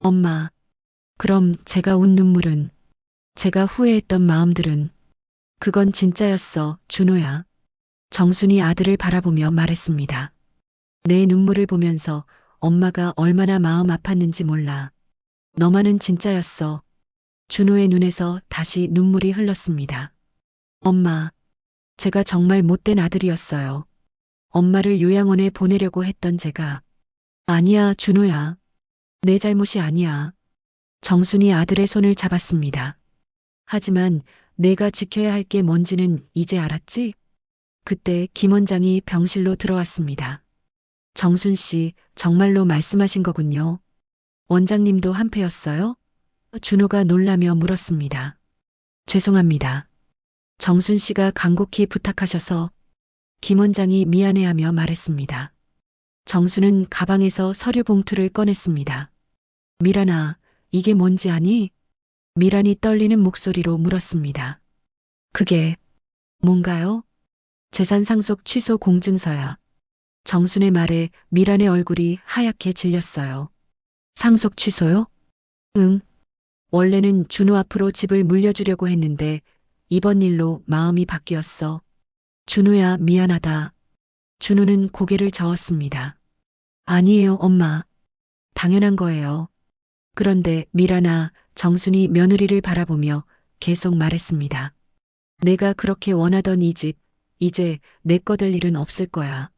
엄마, 그럼 제가 운 눈물은, 제가 후회했던 마음들은, 그건 진짜였어, 준호야. 정순이 아들을 바라보며 말했습니다. 내 눈물을 보면서 엄마가 얼마나 마음 아팠는지 몰라. 너만은 진짜였어. 준호의 눈에서 다시 눈물이 흘렀습니다. 엄마, 제가 정말 못된 아들이었어요. 엄마를 요양원에 보내려고 했던 제가. 아니야, 준호야. 내 잘못이 아니야. 정순이 아들의 손을 잡았습니다. 하지만 내가 지켜야 할 게 뭔지는 이제 알았지? 그때 김 원장이 병실로 들어왔습니다. 정순 씨, 정말로 말씀하신 거군요. 원장님도 한패였어요? 준호가 놀라며 물었습니다. 죄송합니다. 정순 씨가 간곡히 부탁하셔서. 김 원장이 미안해하며 말했습니다. 정순은 가방에서 서류 봉투를 꺼냈습니다. 미란아, 이게 뭔지 아니? 미란이 떨리는 목소리로 물었습니다. 그게 뭔가요? 재산 상속 취소 공증서야. 정순의 말에 미란의 얼굴이 하얗게 질렸어요. 상속 취소요? 응. 원래는 준호 앞으로 집을 물려주려고 했는데 이번 일로 마음이 바뀌었어. 준호야, 미안하다. 준호는 고개를 저었습니다. 아니에요, 엄마. 당연한 거예요. 그런데 미란아, 정순이 며느리를 바라보며 계속 말했습니다. 내가 그렇게 원하던 이 집, 이제 내 거 될 일은 없을 거야.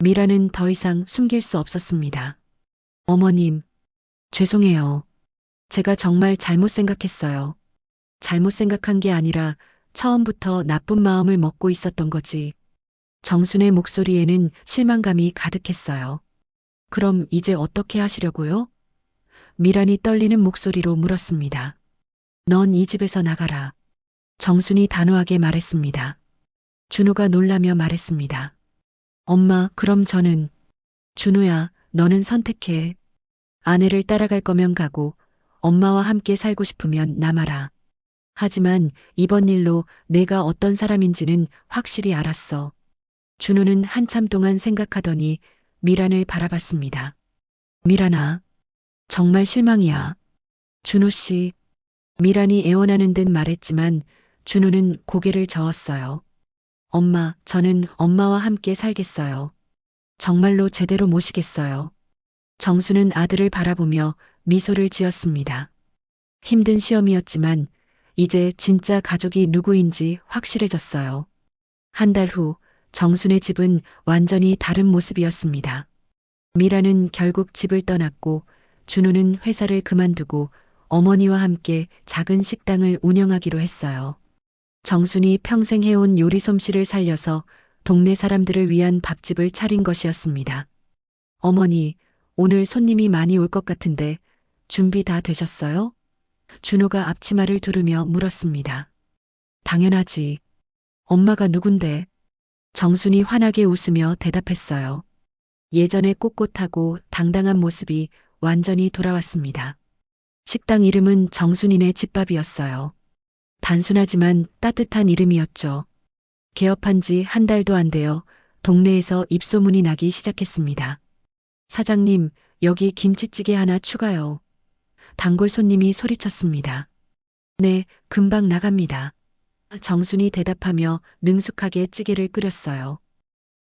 미란은 더 이상 숨길 수 없었습니다. 어머님, 죄송해요. 제가 정말 잘못 생각했어요. 잘못 생각한 게 아니라 처음부터 나쁜 마음을 먹고 있었던 거지. 정순의 목소리에는 실망감이 가득했어요. 그럼 이제 어떻게 하시려고요? 미란이 떨리는 목소리로 물었습니다. 넌 이 집에서 나가라. 정순이 단호하게 말했습니다. 준호가 놀라며 말했습니다. 엄마, 그럼 저는. 준호야, 너는 선택해. 아내를 따라갈 거면 가고 엄마와 함께 살고 싶으면 남아라. 하지만 이번 일로 내가 어떤 사람인지는 확실히 알았어. 준호는 한참 동안 생각하더니 미란을 바라봤습니다. 미란아, 정말 실망이야. 준호 씨. 미란이 애원하는 듯 말했지만 준호는 고개를 저었어요. 엄마, 저는 엄마와 함께 살겠어요. 정말로 제대로 모시겠어요. 정수는 아들을 바라보며 미소를 지었습니다. 힘든 시험이었지만 이제 진짜 가족이 누구인지 확실해졌어요. 한 달 후 정순의 집은 완전히 다른 모습이었습니다. 미라는 결국 집을 떠났고 준호는 회사를 그만두고 어머니와 함께 작은 식당을 운영하기로 했어요. 정순이 평생 해온 요리 솜씨를 살려서 동네 사람들을 위한 밥집을 차린 것이었습니다. 어머니, 오늘 손님이 많이 올 것 같은데 준비 다 되셨어요? 준호가 앞치마를 두르며 물었습니다. 당연하지. 엄마가 누군데? 정순이 환하게 웃으며 대답했어요. 예전의 꼿꼿하고 당당한 모습이 완전히 돌아왔습니다. 식당 이름은 정순이네 집밥이었어요. 단순하지만 따뜻한 이름이었죠. 개업한 지 한 달도 안 되어 동네에서 입소문이 나기 시작했습니다. 사장님, 여기 김치찌개 하나 추가요. 단골 손님이 소리쳤습니다. 네, 금방 나갑니다. 정순이 대답하며 능숙하게 찌개를 끓였어요.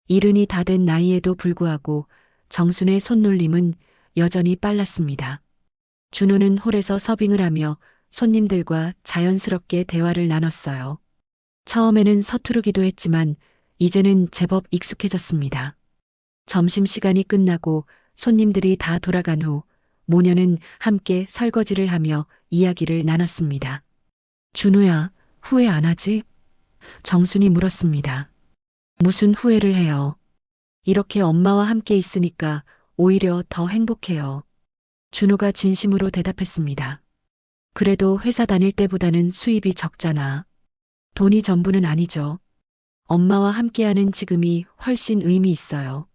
이른이 다 된 나이에도 불구하고 정순의 손놀림은 여전히 빨랐습니다. 준호는 홀에서 서빙을 하며 손님들과 자연스럽게 대화를 나눴어요. 처음에는 서투르기도 했지만 이제는 제법 익숙해졌습니다. 점심시간이 끝나고 손님들이 다 돌아간 후 모녀는 함께 설거지를 하며 이야기를 나눴습니다. 준호야, 후회 안 하지? 정순이 물었습니다. 무슨 후회를 해요? 이렇게 엄마와 함께 있으니까 오히려 더 행복해요. 준호가 진심으로 대답했습니다. 그래도 회사 다닐 때보다는 수입이 적잖아. 돈이 전부는 아니죠. 엄마와 함께하는 지금이 훨씬 의미 있어요.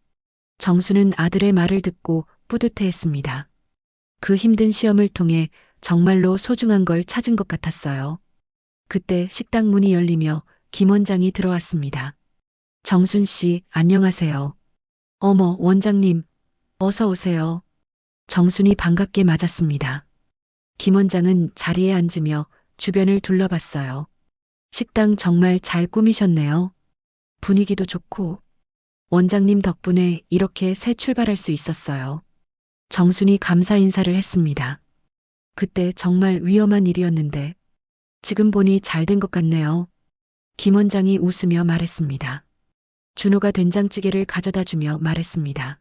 정수는 아들의 말을 듣고 뿌듯해했습니다. 그 힘든 시험을 통해 정말로 소중한 걸 찾은 것 같았어요. 그때 식당 문이 열리며 김 원장이 들어왔습니다. 정순 씨, 안녕하세요. 어머, 원장님, 어서 오세요. 정순이 반갑게 맞았습니다. 김 원장은 자리에 앉으며 주변을 둘러봤어요. 식당 정말 잘 꾸미셨네요. 분위기도 좋고 원장님 덕분에 이렇게 새 출발할 수 있었어요. 정순이 감사 인사를 했습니다. 그때 정말 위험한 일이었는데 지금 보니 잘 된 것 같네요. 김 원장이 웃으며 말했습니다. 준호가 된장찌개를 가져다 주며 말했습니다.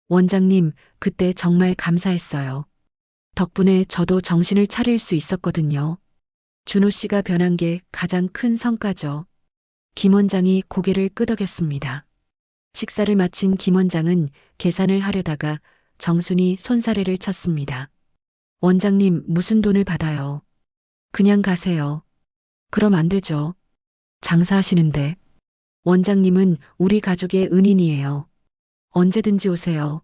원장님, 그때 정말 감사했어요. 덕분에 저도 정신을 차릴 수 있었거든요. 준호 씨가 변한 게 가장 큰 성과죠. 김 원장이 고개를 끄덕였습니다. 식사를 마친 김 원장은 계산을 하려다가 정순이 손사래를 쳤습니다. 원장님, 무슨 돈을 받아요? 그냥 가세요. 그럼 안 되죠. 장사하시는데. 원장님은 우리 가족의 은인이에요. 언제든지 오세요.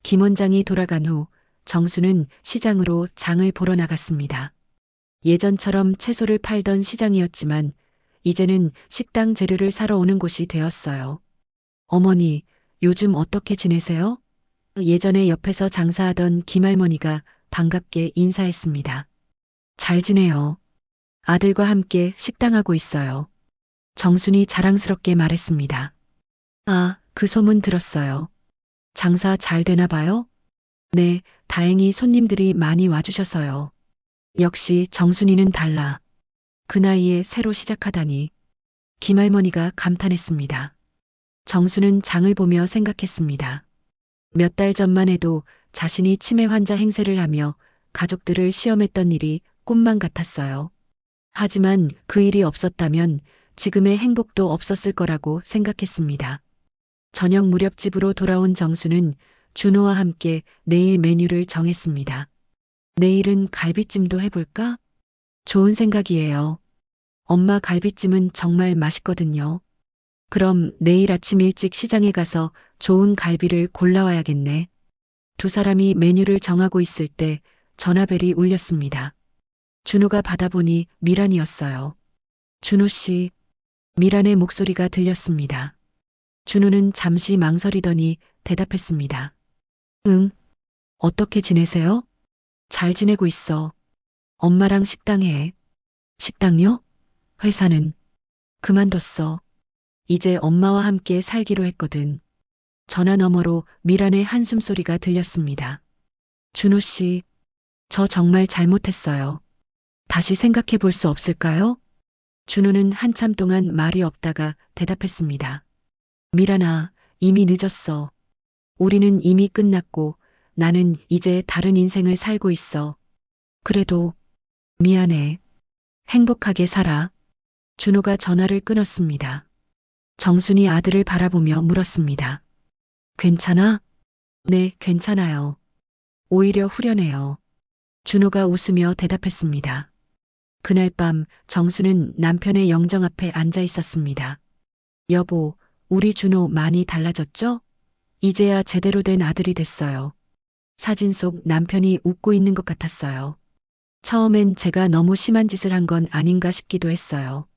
김 원장이 돌아간 후 정수는 시장으로 장을 보러 나갔습니다. 예전처럼 채소를 팔던 시장이었지만 이제는 식당 재료를 사러 오는 곳이 되었어요. 어머니, 요즘 어떻게 지내세요? 예전에 옆에서 장사하던 김할머니가 반갑게 인사했습니다. 잘 지내요. 아들과 함께 식당하고 있어요. 정순이 자랑스럽게 말했습니다. 아, 그 소문 들었어요. 장사 잘 되나 봐요? 네, 다행히 손님들이 많이 와주셔서요. 역시 정순이는 달라. 그 나이에 새로 시작하다니. 김할머니가 감탄했습니다. 정수는 장을 보며 생각했습니다. 몇 달 전만 해도 자신이 치매 환자 행세를 하며 가족들을 시험했던 일이 꿈만 같았어요. 하지만 그 일이 없었다면 지금의 행복도 없었을 거라고 생각했습니다. 저녁 무렵 집으로 돌아온 정수는 준호와 함께 내일 메뉴를 정했습니다. 내일은 갈비찜도 해볼까? 좋은 생각이에요. 엄마 갈비찜은 정말 맛있거든요. 그럼 내일 아침 일찍 시장에 가서 좋은 갈비를 골라와야겠네. 두 사람이 메뉴를 정하고 있을 때 전화벨이 울렸습니다. 준호가 받아보니 미란이었어요. 준호 씨, 미란의 목소리가 들렸습니다. 준호는 잠시 망설이더니 대답했습니다. 응, 어떻게 지내세요? 잘 지내고 있어. 엄마랑 식당해. 식당요? 회사는 그만뒀어. 이제 엄마와 함께 살기로 했거든. 전화 너머로 미란의 한숨소리가 들렸습니다. 준호 씨, 저 정말 잘못했어요. 다시 생각해 볼 수 없을까요? 준호는 한참 동안 말이 없다가 대답했습니다. 미란아, 이미 늦었어. 우리는 이미 끝났고 나는 이제 다른 인생을 살고 있어. 그래도 미안해. 행복하게 살아. 준호가 전화를 끊었습니다. 정순이 아들을 바라보며 물었습니다. 괜찮아? 네, 괜찮아요. 오히려 후련해요. 준호가 웃으며 대답했습니다. 그날 밤 정수는 남편의 영정 앞에 앉아 있었습니다. 여보, 우리 준호 많이 달라졌죠? 이제야 제대로 된 아들이 됐어요. 사진 속 남편이 웃고 있는 것 같았어요. 처음엔 제가 너무 심한 짓을 한 건 아닌가 싶기도 했어요.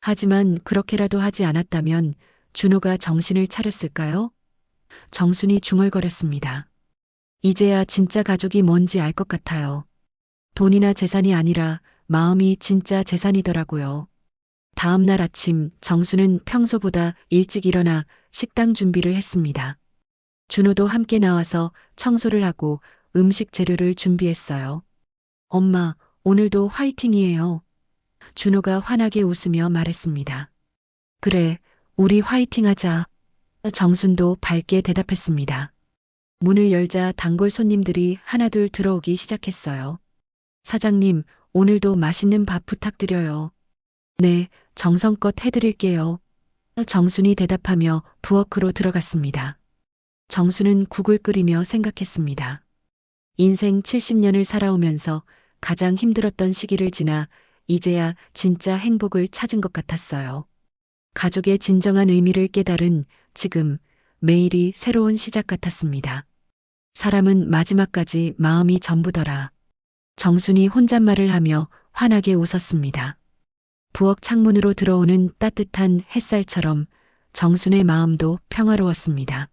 하지만 그렇게라도 하지 않았다면 준호가 정신을 차렸을까요? 정순이 중얼거렸습니다. 이제야 진짜 가족이 뭔지 알 것 같아요. 돈이나 재산이 아니라 마음이 진짜 재산이더라고요. 다음 날 아침 정수는 평소보다 일찍 일어나 식당 준비를 했습니다. 준호도 함께 나와서 청소를 하고 음식 재료를 준비했어요. 엄마, 오늘도 화이팅이에요. 준호가 환하게 웃으며 말했습니다. 그래, 우리 화이팅 하자. 정순도 밝게 대답했습니다. 문을 열자 단골 손님들이 하나둘 들어오기 시작했어요. 사장님, 오늘도 맛있는 밥 부탁드려요. 네, 정성껏 해드릴게요. 정순이 대답하며 부엌으로 들어갔습니다. 정순은 국을 끓이며 생각했습니다. 인생 70년을 살아오면서 가장 힘들었던 시기를 지나 이제야 진짜 행복을 찾은 것 같았어요. 가족의 진정한 의미를 깨달은 지금 매일이 새로운 시작 같았습니다. 사람은 마지막까지 마음이 전부더라. 정순이 혼잣말을 하며 환하게 웃었습니다. 부엌 창문으로 들어오는 따뜻한 햇살처럼 정순의 마음도 평화로웠습니다.